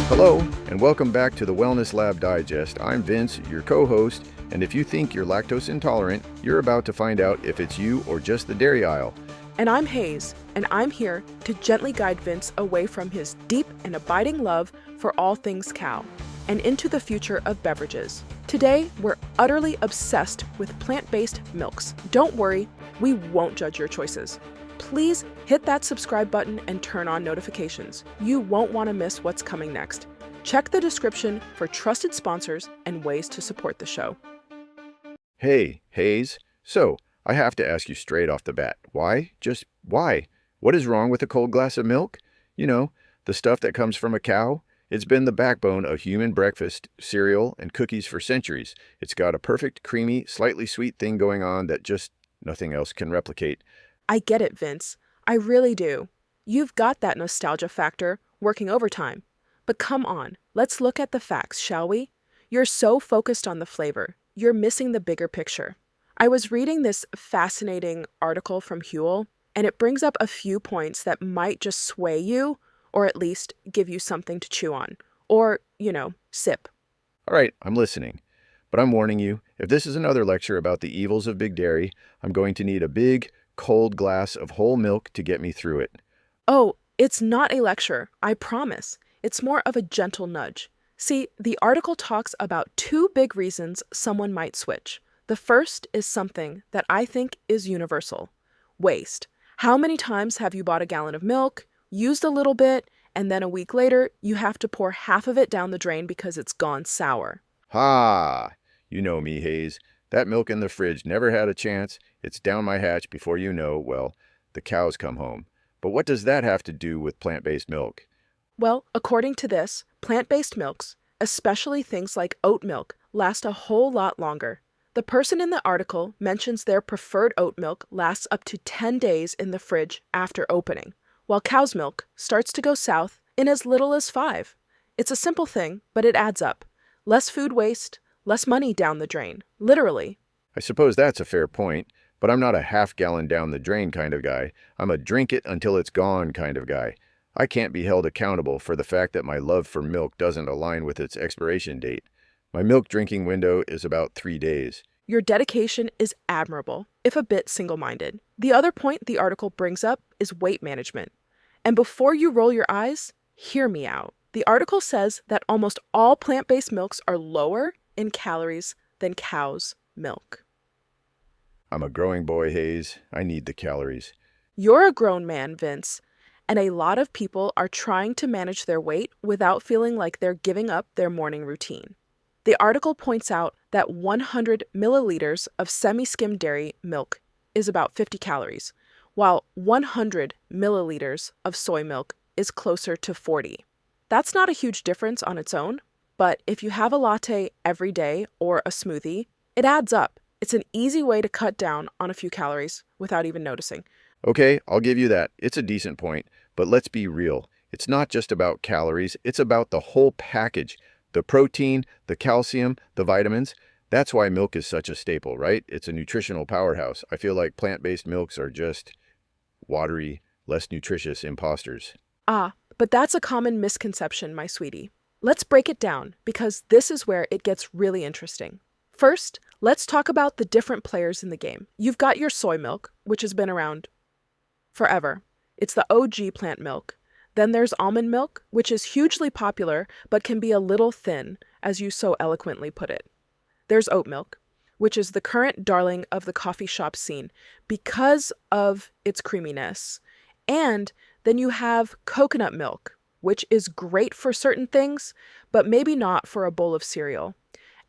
Hello, and welcome back to the Wellness Lab Digest. I'm Vince, your co-host, and if you think you're lactose intolerant, you're about to find out if it's you or just the dairy aisle. And I'm Haze, and I'm here to gently guide Vince away from his deep and abiding love for all things cow and into the future of beverages. Today, we're utterly obsessed with plant-based milks. Don't worry, we won't judge your choices. Please hit that subscribe button and turn on notifications. You won't want to miss what's coming next. Check the description for trusted sponsors and ways to support the show. Hey, Haze. So, I have to ask you straight off the bat, why? Just why? What is wrong with a cold glass of milk? You know, the stuff that comes from a cow? It's been the backbone of human breakfast, cereal, and cookies for centuries. It's got a perfect, creamy, slightly sweet thing going on that just nothing else can replicate. I get it, Vince. I really do. You've got that nostalgia factor working overtime. But come on, let's look at the facts, shall we? You're so focused on the flavor, you're missing the bigger picture. I was reading this fascinating article from Huel, and it brings up a few points that might just sway you, or at least give you something to chew on, or, sip. All right, I'm listening. But I'm warning you, if this is another lecture about the evils of big dairy, I'm going to need a big, cold glass of whole milk to get me through it. Oh, it's not a lecture, I promise. It's more of a gentle nudge. See, the article talks about two big reasons someone might switch. The first is something that I think is universal: waste. How many times have you bought a gallon of milk, used a little bit, and then a week later, you have to pour half of it down the drain because it's gone sour? Ha! You know me, Haze. That milk in the fridge never had a chance. It's down my hatch before the cows come home. But what does that have to do with plant-based milk? Well, according to this, plant-based milks, especially things like oat milk, last a whole lot longer. The person in the article mentions their preferred oat milk lasts up to 10 days in the fridge after opening, while cow's milk starts to go south in as little as 5. It's a simple thing, but it adds up. Less food waste, less money down the drain, literally. I suppose that's a fair point, but I'm not a half-gallon down the drain kind of guy. I'm a drink it until it's gone kind of guy. I can't be held accountable for the fact that my love for milk doesn't align with its expiration date. My milk drinking window is about 3 days. Your dedication is admirable, if a bit single-minded. The other point the article brings up is weight management. And before you roll your eyes, hear me out. The article says that almost all plant-based milks are lower in calories than cow's milk. I'm a growing boy, Haze. I need the calories. You're a grown man, Vince, and a lot of people are trying to manage their weight without feeling like they're giving up their morning routine. The article points out that 100 milliliters of semi-skimmed dairy milk is about 50 calories, while 100 milliliters of soy milk is closer to 40. That's not a huge difference on its own, but if you have a latte every day or a smoothie, it adds up. It's an easy way to cut down on a few calories without even noticing. Okay, I'll give you that. It's a decent point, but let's be real. It's not just about calories, it's about the whole package. The protein, the calcium, the vitamins. That's why milk is such a staple, right? It's a nutritional powerhouse. I feel like plant-based milks are just watery, less nutritious imposters. But that's a common misconception, my sweetie. Let's break it down, because this is where it gets really interesting. First, let's talk about the different players in the game. You've got your soy milk, which has been around forever. It's the OG plant milk. Then there's almond milk, which is hugely popular, but can be a little thin, as you so eloquently put it. There's oat milk, which is the current darling of the coffee shop scene because of its creaminess. And then you have coconut milk, which is great for certain things, but maybe not for a bowl of cereal.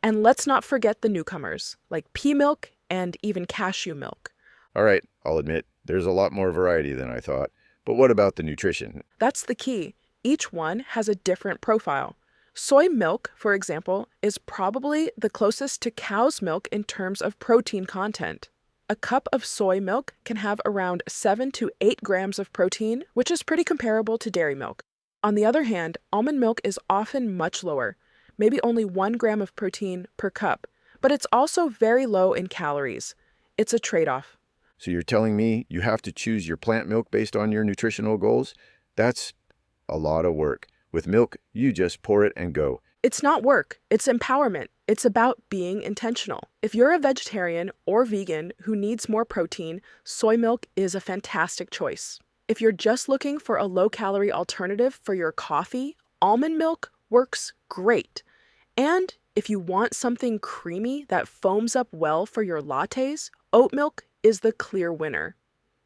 And let's not forget the newcomers, like pea milk and even cashew milk. All right, I'll admit, there's a lot more variety than I thought. But what about the nutrition? That's the key. Each one has a different profile. Soy milk, for example, is probably the closest to cow's milk in terms of protein content. A cup of soy milk can have around 7 to 8 grams of protein, which is pretty comparable to dairy milk. On the other hand, almond milk is often much lower, maybe only 1 gram of protein per cup, but it's also very low in calories. It's a trade-off. So you're telling me you have to choose your plant milk based on your nutritional goals? That's a lot of work. With milk, you just pour it and go. It's not work, it's empowerment. It's about being intentional. If you're a vegetarian or vegan who needs more protein, soy milk is a fantastic choice. If you're just looking for a low-calorie alternative for your coffee, almond milk works great. And if you want something creamy that foams up well for your lattes, oat milk is the clear winner.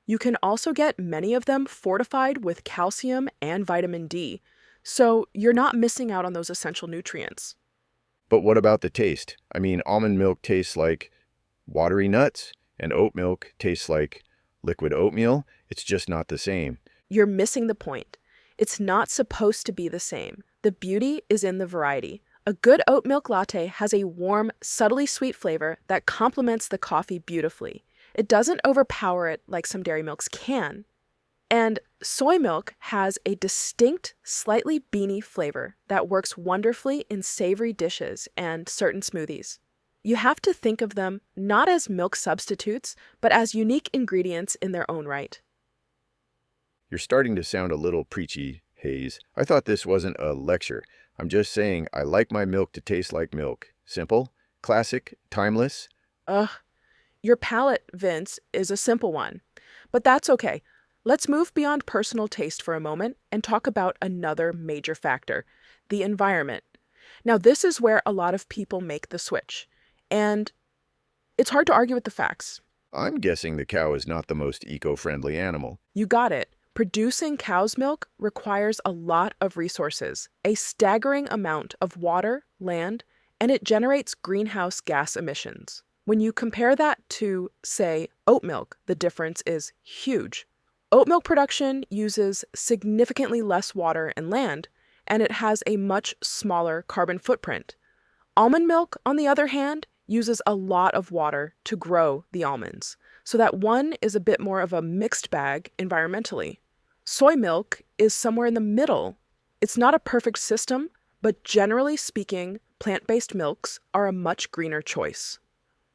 You can also get many of them fortified with calcium and vitamin D, so you're not missing out on those essential nutrients. But what about the taste? I mean, almond milk tastes like watery nuts, and oat milk tastes like liquid oatmeal. It's just not the same. You're missing the point. It's not supposed to be the same. The beauty is in the variety. A good oat milk latte has a warm, subtly sweet flavor that complements the coffee beautifully. It doesn't overpower it like some dairy milks can. And soy milk has a distinct, slightly beany flavor that works wonderfully in savory dishes and certain smoothies. You have to think of them not as milk substitutes, but as unique ingredients in their own right. You're starting to sound a little preachy, Haze. I thought this wasn't a lecture. I'm just saying I like my milk to taste like milk. Simple, classic, timeless. Ugh, your palate, Vince, is a simple one. But that's okay. Let's move beyond personal taste for a moment and talk about another major factor, the environment. Now, this is where a lot of people make the switch. And it's hard to argue with the facts. I'm guessing the cow is not the most eco-friendly animal. You got it. Producing cow's milk requires a lot of resources, a staggering amount of water, land, and it generates greenhouse gas emissions. When you compare that to, say, oat milk, the difference is huge. Oat milk production uses significantly less water and land, and it has a much smaller carbon footprint. Almond milk, on the other hand, uses a lot of water to grow the almonds, so that one is a bit more of a mixed bag environmentally. Soy milk is somewhere in the middle. It's not a perfect system, but generally speaking, plant-based milks are a much greener choice.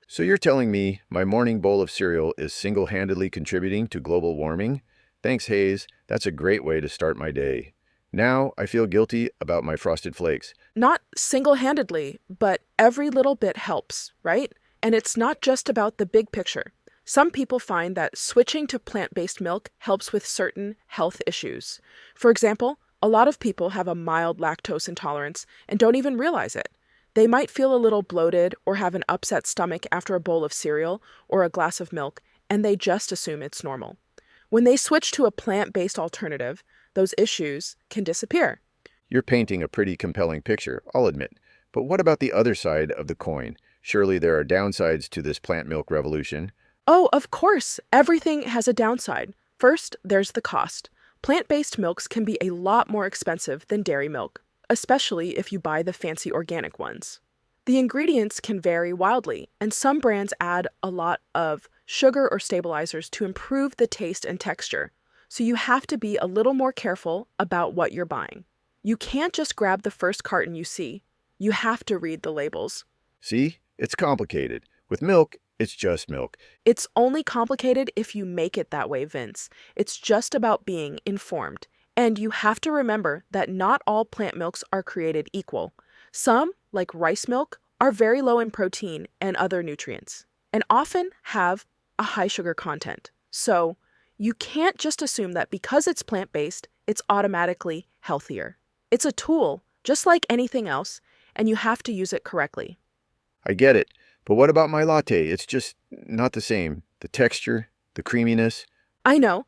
So you're telling me my morning bowl of cereal is single-handedly contributing to global warming? Thanks, Haze. That's a great way to start my day. Now I feel guilty about my Frosted Flakes. Not single-handedly, but every little bit helps, right? And it's not just about the big picture. Some people find that switching to plant-based milk helps with certain health issues. For example, a lot of people have a mild lactose intolerance and don't even realize it. They might feel a little bloated or have an upset stomach after a bowl of cereal or a glass of milk, and they just assume it's normal. When they switch to a plant-based alternative, those issues can disappear. You're painting a pretty compelling picture, I'll admit. But what about the other side of the coin? Surely there are downsides to this plant milk revolution. Oh, of course, everything has a downside. First, there's the cost. Plant-based milks can be a lot more expensive than dairy milk, especially if you buy the fancy organic ones. The ingredients can vary wildly, and some brands add a lot of sugar or stabilizers to improve the taste and texture, so you have to be a little more careful about what you're buying. You can't just grab the first carton you see. You have to read the labels. See? It's complicated. With milk, it's just milk. It's only complicated if you make it that way, Vince. It's just about being informed. And you have to remember that not all plant milks are created equal. Some, like rice milk, are very low in protein and other nutrients, and often have a high sugar content. So, you can't just assume that because it's plant-based, it's automatically healthier. It's a tool, just like anything else, and you have to use it correctly. I get it. But what about my latte? It's just not the same. The texture, the creaminess. I know.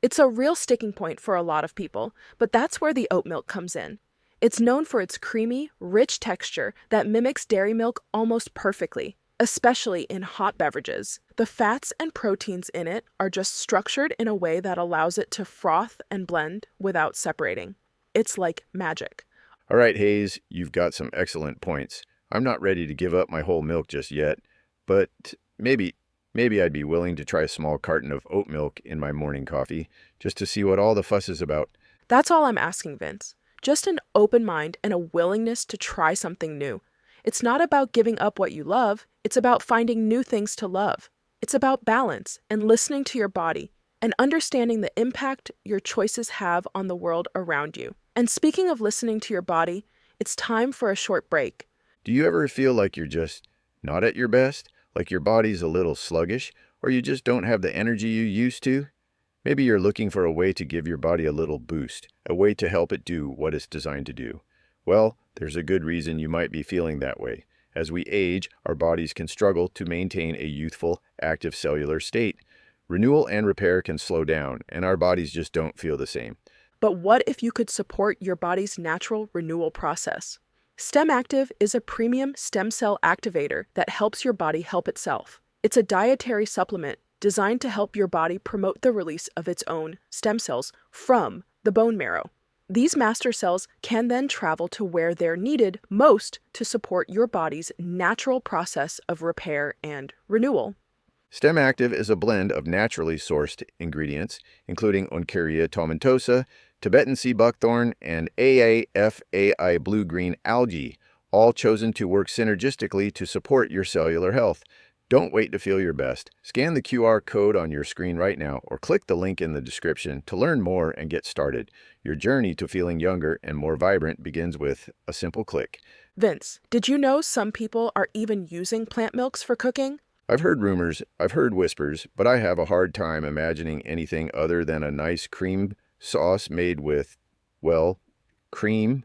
It's a real sticking point for a lot of people, but that's where the oat milk comes in. It's known for its creamy, rich texture that mimics dairy milk almost perfectly, especially in hot beverages. The fats and proteins in it are just structured in a way that allows it to froth and blend without separating. It's like magic. All right, Haze, you've got some excellent points. I'm not ready to give up my whole milk just yet, but maybe I'd be willing to try a small carton of oat milk in my morning coffee, just to see what all the fuss is about. That's all I'm asking, Vince. Just an open mind and a willingness to try something new. It's not about giving up what you love, it's about finding new things to love. It's about balance and listening to your body and understanding the impact your choices have on the world around you. And speaking of listening to your body, it's time for a short break. Do you ever feel like you're just not at your best? Like your body's a little sluggish, or you just don't have the energy you used to? Maybe you're looking for a way to give your body a little boost, a way to help it do what it's designed to do. Well, there's a good reason you might be feeling that way. As we age, our bodies can struggle to maintain a youthful, active cellular state. Renewal and repair can slow down, and our bodies just don't feel the same. But what if you could support your body's natural renewal process? Stem Active is a premium stem cell activator that helps your body help itself. It's a dietary supplement designed to help your body promote the release of its own stem cells from the bone marrow. These master cells can then travel to where they're needed most to support your body's natural process of repair and renewal. Stem Active is a blend of naturally sourced ingredients, including Oncaria tomentosa, Tibetan sea buckthorn, and AAFAI blue-green algae, all chosen to work synergistically to support your cellular health. Don't wait to feel your best. Scan the QR code on your screen right now or click the link in the description to learn more and get started. Your journey to feeling younger and more vibrant begins with a simple click. Vince, did you know some people are even using plant milks for cooking? I've heard rumors, I've heard whispers, but I have a hard time imagining anything other than a nice cream sauce made with, well, cream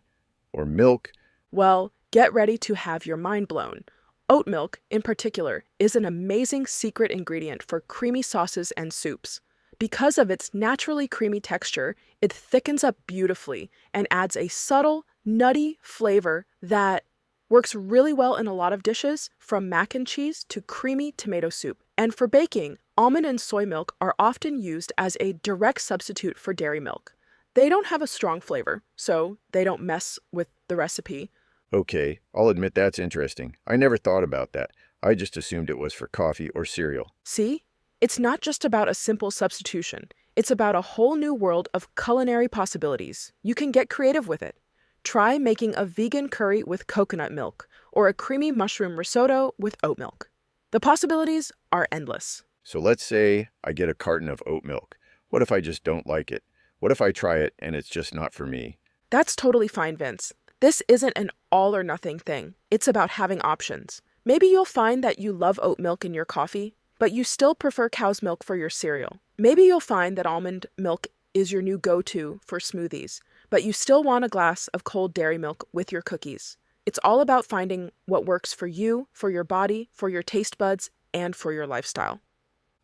or milk. Well, get ready to have your mind blown. Oat milk, in particular, is an amazing secret ingredient for creamy sauces and soups. Because of its naturally creamy texture, it thickens up beautifully and adds a subtle, nutty flavor that works really well in a lot of dishes, from mac and cheese to creamy tomato soup. And for baking, almond and soy milk are often used as a direct substitute for dairy milk. They don't have a strong flavor, so they don't mess with the recipe. Okay, I'll admit that's interesting. I never thought about that. I just assumed it was for coffee or cereal. See? It's not just about a simple substitution. It's about a whole new world of culinary possibilities. You can get creative with it. Try making a vegan curry with coconut milk or a creamy mushroom risotto with oat milk. The possibilities are endless. So let's say I get a carton of oat milk. What if I just don't like it? What if I try it and it's just not for me? That's totally fine, Vince. This isn't an all or nothing thing. It's about having options. Maybe you'll find that you love oat milk in your coffee, but you still prefer cow's milk for your cereal. Maybe you'll find that almond milk is your new go-to for smoothies, but you still want a glass of cold dairy milk with your cookies. It's all about finding what works for you, for your body, for your taste buds, and for your lifestyle.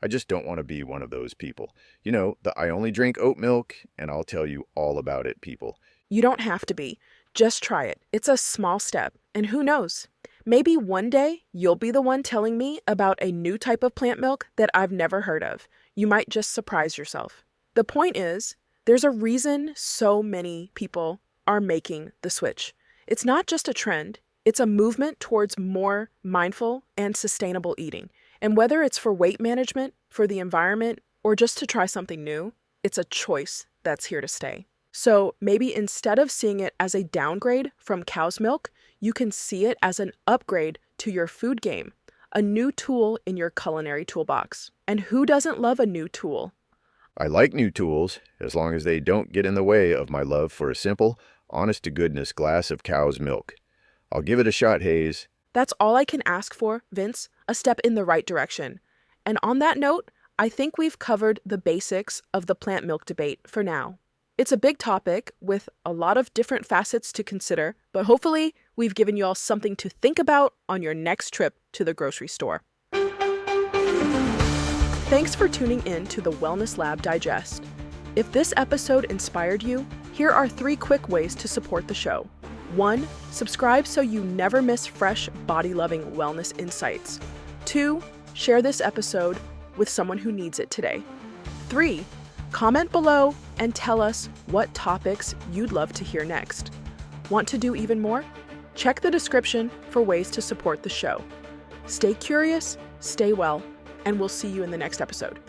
I just don't want to be one of those people. You know, the I only drink oat milk, and I'll tell you all about it people. You don't have to be. Just try it. It's a small step, and who knows? Maybe one day you'll be the one telling me about a new type of plant milk that I've never heard of. You might just surprise yourself. The point is, there's a reason so many people are making the switch. It's not just a trend, it's a movement towards more mindful and sustainable eating. And whether it's for weight management, for the environment, or just to try something new, it's a choice that's here to stay. So maybe instead of seeing it as a downgrade from cow's milk, you can see it as an upgrade to your food game, a new tool in your culinary toolbox. And who doesn't love a new tool? I like new tools, as long as they don't get in the way of my love for a simple, honest-to-goodness glass of cow's milk. I'll give it a shot, Haze. That's all I can ask for, Vince, a step in the right direction. And on that note, I think we've covered the basics of the plant milk debate for now. It's a big topic with a lot of different facets to consider, but hopefully we've given you all something to think about on your next trip to the grocery store. Thanks for tuning in to the Wellness Lab Digest. If this episode inspired you, here are 3 quick ways to support the show. 1. Subscribe so you never miss fresh, body-loving wellness insights. 2. Share this episode with someone who needs it today. 3. Comment below and tell us what topics you'd love to hear next. Want to do even more? Check the description for ways to support the show. Stay curious, stay well, and we'll see you in the next episode.